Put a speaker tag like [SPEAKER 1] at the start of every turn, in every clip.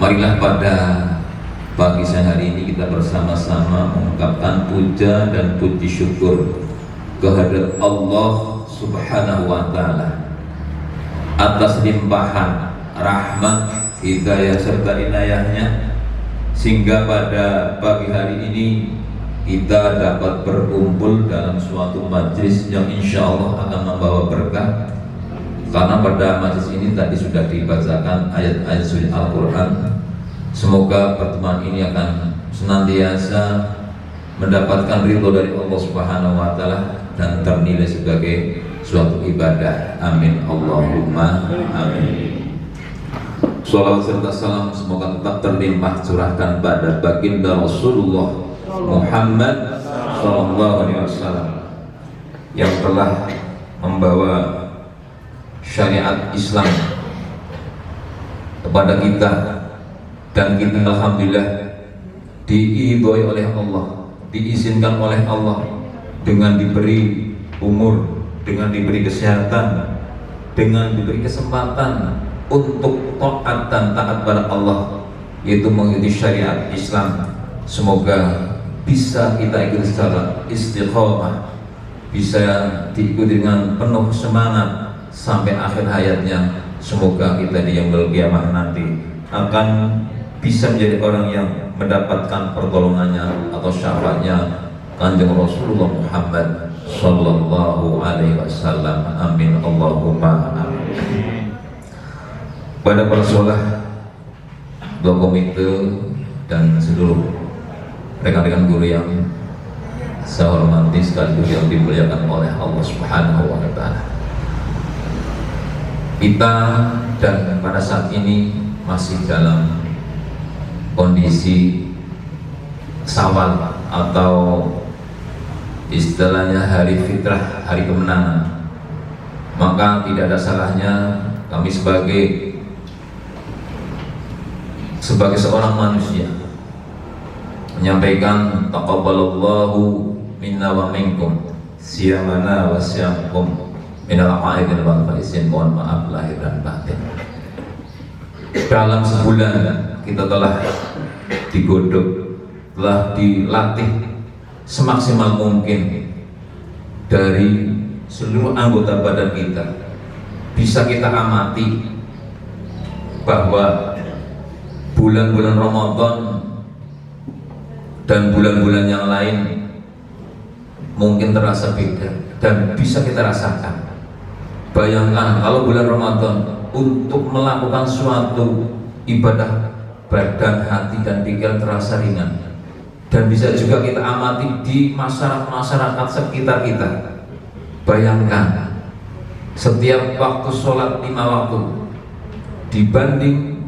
[SPEAKER 1] Marilah pada pagi siang hari ini kita bersama-sama mengucapkan puja dan puji syukur kehadirat Allah Subhanahu wa Ta'ala atas limpahan rahmat, hidayah serta inayahnya, sehingga pada pagi hari ini kita dapat berkumpul dalam suatu majlis yang insya Allah akan membawa berkah. Karena pada majlis ini tadi sudah dibacakan ayat-ayat suci Al-Quran. Semoga pertemuan ini akan senantiasa mendapatkan ridho dari Allah Subhanahu wa Ta'ala dan ternilai sebagai suatu ibadah. Amin Allahumma amin. Salawat serta salam semoga tetap terlimpah curahkan pada baginda Rasulullah Muhammad sallallahu alaihi wasallam yang telah membawa syariat Islam kepada kita, dan kita alhamdulillah diridhoi oleh Allah, diizinkan oleh Allah dengan diberi umur, dengan diberi kesehatan, dengan diberi kesempatan untuk taat dan taat pada Allah, yaitu mengikuti syariat Islam. Semoga bisa kita ikuti secara istiqomah, bisa diikuti dengan penuh semangat sampai akhir hayatnya. Semoga kita di yaumul qiyamah nanti akan bisa menjadi orang yang mendapatkan pertolongannya atau syafaatnya Kanjeng Rasulullah Muhammad sallallahu alaihi wasallam. Amin Allahumma amin. Pada para sholah, ketua komite dan seluruh rekan-rekan guru yang saya hormati sekaligus yang dimuliakan oleh Allah Subhanahu wa Ta'ala, kita dan pada saat ini masih dalam kondisi Syawal atau istilahnya hari fitrah, hari kemenangan. Maka tidak ada salahnya kami sebagai seorang manusia menyampaikan taqabbalallahu minna wa minkum siyamana wa siyamakum minal aidin wal faizin. Mohon maaf lahir dan batin. Dalam sebulan kita telah digodok, telah dilatih semaksimal mungkin dari seluruh anggota badan kita. Bisa kita amati bahwa bulan-bulan Ramadan dan bulan-bulan yang lain mungkin terasa beda dan bisa kita rasakan. Bayangkan kalau bulan Ramadan untuk melakukan suatu ibadah, badan, hati, dan pikiran terasa ringan. Dan bisa juga kita amati di masyarakat sekitar kita. Bayangkan setiap waktu sholat 5 waktu dibanding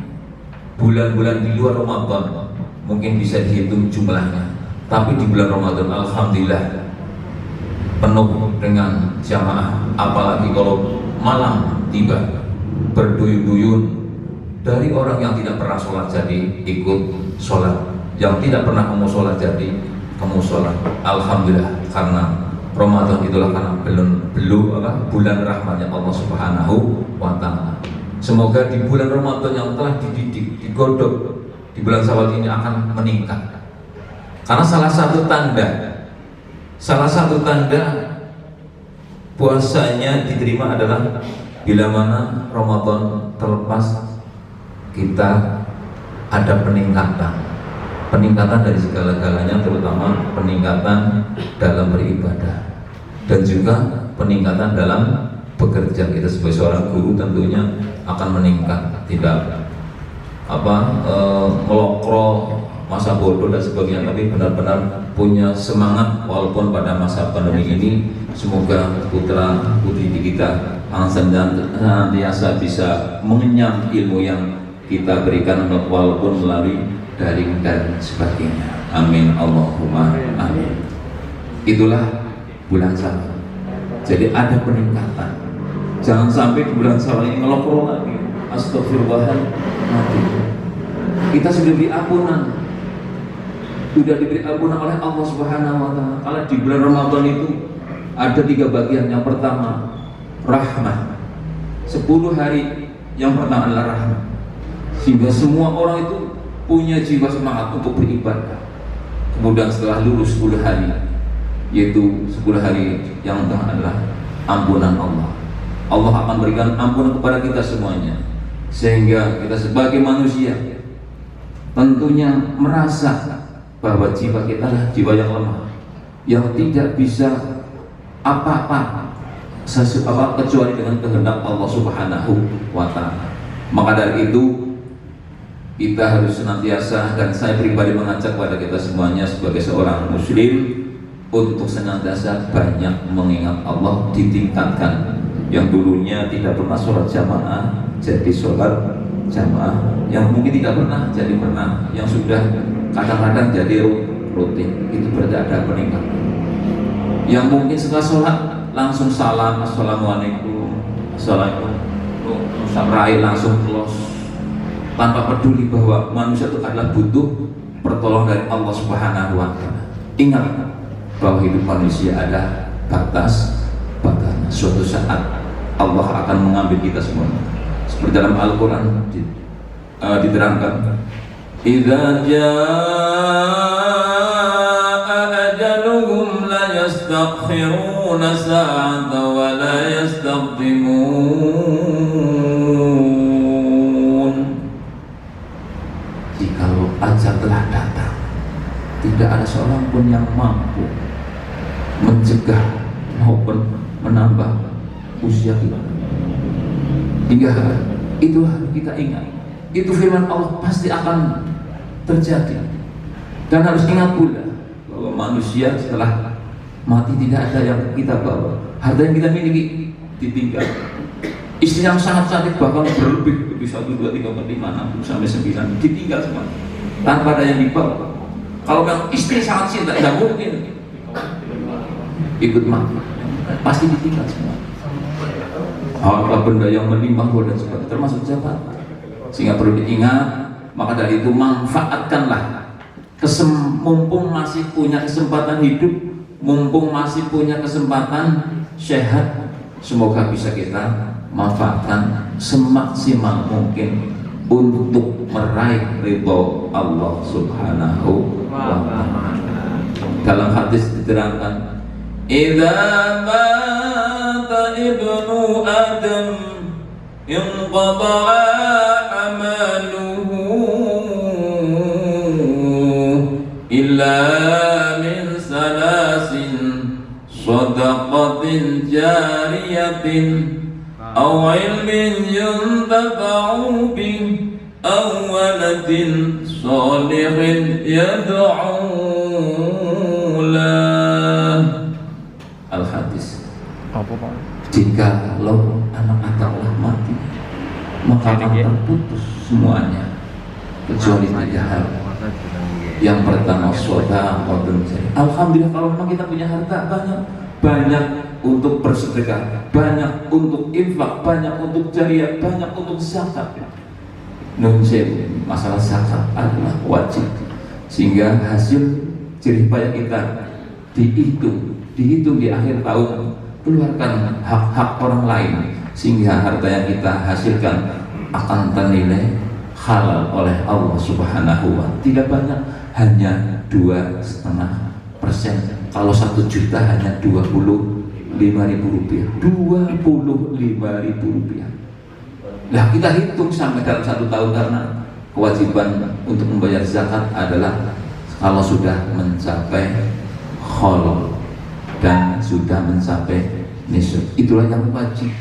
[SPEAKER 1] bulan-bulan di luar Ramadan mungkin bisa dihitung jumlahnya, tapi di bulan Ramadan alhamdulillah penuh dengan jamaah. Apalagi kalau malam tiba, berduyun-duyun dari orang yang tidak pernah sholat jadi ikut sholat, yang tidak pernah kamu sholat jadi kamu sholat. Alhamdulillah, karena Ramadan itulah karena bulan rahmatnya Allah Subhanahu wa Ta'ala. Semoga di bulan Ramadan yang telah dididik, digodok di bulan Syawal ini akan meningkat. Karena salah satu tanda puasanya diterima adalah bila mana Ramadan terlepas, kita ada peningkatan dari segala-galanya, terutama peningkatan dalam beribadah dan juga peningkatan dalam bekerja. Kita sebagai seorang guru tentunya akan meningkat, tidak melokro masa bodoh dan sebagainya, tapi benar-benar punya semangat walaupun pada masa pandemi ini. Semoga putra putri kita senantiasa bisa mengenyam ilmu yang kita berikan walaupun melalui daring dan sebagainya. Amin Allahumma amin. Itulah bulan Syawal. Jadi ada peningkatan. Jangan sampai di bulan Syawal ini ngelokro lagi. Astagfirullahaladzim. Kita sudah diberi ampunan, oleh Allah Subhanahu wa Ta'ala. Kalau di bulan Ramadan itu ada 3 bagian. Yang pertama rahmah. 10 hari yang pertama adalah rahmah. sehingga semua orang itu punya jiwa semangat untuk beribadah. Kemudian setelah lulus 10 hari, yaitu 10 hari yang adalah ampunan Allah. Allah akan berikan ampunan kepada kita semuanya, sehingga kita sebagai manusia tentunya merasa bahwa jiwa kita adalah jiwa yang lemah, yang tidak bisa apa-apa kecuali dengan kehendak Allah Subhanahu wa Ta'ala. Maka dari itu kita harus senantiasa, dan saya pribadi mengajak kepada kita semuanya sebagai seorang muslim untuk senantiasa banyak mengingat Allah, ditingkatkan. Yang dulunya tidak pernah sholat jamaah jadi sholat jamaah, yang mungkin tidak pernah jadi pernah, yang sudah kadang-kadang jadi rutin. Itu berarti ada peningkatan. Yang mungkin setelah sholat langsung salam, assalamualaikum, assalamualaikum, sampai langsung close, tanpa peduli bahwa manusia itu adalah butuh pertolongan dari Allah Subhanahu wa Ta'ala. Ingat bahwa hidup manusia ada batas-batasnya. Suatu saat Allah akan mengambil kita semua. Seperti dalam Al-Quran diterangkan, idza jaa ajaluhum la yastakhiruna sa'ata wa la yastaqdimun. Jikalau ajal telah datang, tidak ada seorang pun yang mampu mencegah maupun menambah usia kita. Hingga itu kita ingat, itu firman Allah pasti akan terjadi. Dan harus ingat pula bahwa manusia setelah mati tidak ada yang kita bawa. Harta yang kita miliki ditinggal. Istri yang sangat cantik bahkan berlebih 1, 2, 3, 4, 5, 6 sampai 9 ditinggal semua tanpa ada yang dibawa. Kalau yang istri sangat cinta, tidak mungkin ikut mati, pasti ditinggal semua. Harta benda yang melimpah dan sebagainya, termasuk jabatan. Sehingga perlu diingat, maka dari itu manfaatkanlah mumpung masih punya kesempatan hidup, mumpung masih punya kesempatan sehat, semoga bisa kita manfaatkan semaksimal mungkin untuk meraih ridho Allah Subhanahu wa Ta'ala. Dalam hadis diterangkan, idza mata ibnu adam inqata'a amaluhu illa min salasin sadaqatin jariyatin aw ilmin yuntafa'u bih aw waladin shalihin yad'u lah. Al-Hadis. Jika lo anak telah mati, maka akan terputus semuanya kecuali 3 hal. Yang pertama shadaqatun jariyah. Alhamdulillah kalau memang kita punya harta banyak untuk bersedekah, banyak untuk infak, banyak untuk jariyah, banyak untuk zakat. Masalah zakat adalah wajib, sehingga hasil jerih payah kita dihitung di akhir tahun. Keluarkan hak-hak orang lain sehingga harta yang kita hasilkan akan ternilai halal oleh Allah Subhanahu wa Ta'ala. Tidak banyak, hanya 2,5%. Kalau 1 juta hanya 25.000 rupiah. 25.000 rupiah. Nah kita hitung sampai dalam 1 tahun, karena kewajiban untuk membayar zakat adalah kalau sudah mencapai kholol dan sudah mencapai nisab, itulah yang wajib.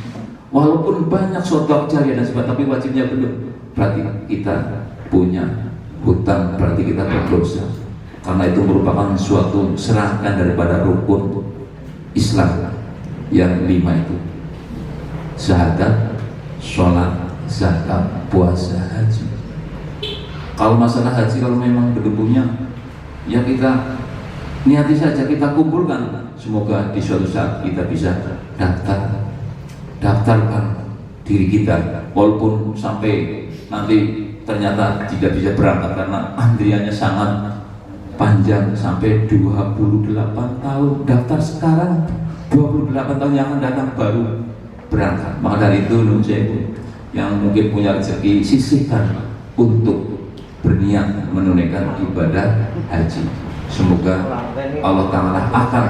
[SPEAKER 1] Walaupun banyak sodok jariah dan sebagainya, tapi wajibnya belum, berarti kita punya hutang, berarti kita berdosa. Karena itu merupakan suatu serangkaian daripada rukun Islam yang 5 itu: syahadat, sholat, zakat, puasa, haji. Kalau masalah haji, kalau memang belum punya, ya kita niati saja, kita kumpulkan. Semoga di suatu saat kita bisa daftarkan diri kita, walaupun sampai nanti ternyata tidak bisa berangkat karena antriannya sangat panjang sampai 28 tahun. Daftar sekarang, 28 tahun yang akan datang baru berangkat. Maka dari itu yang mungkin punya rezeki, sisihkan untuk berniat menunaikan ibadah haji. Semoga Allah Ta'ala akan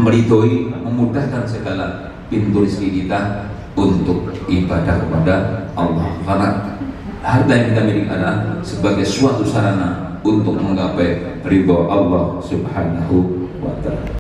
[SPEAKER 1] meridhoi, memudahkan segala pintu rezeki kita untuk ibadah kepada Allah, karena harta yang kita miliki adalah sebagai suatu sarana untuk menggapai ridho Allah Subhanahu wa Ta'ala.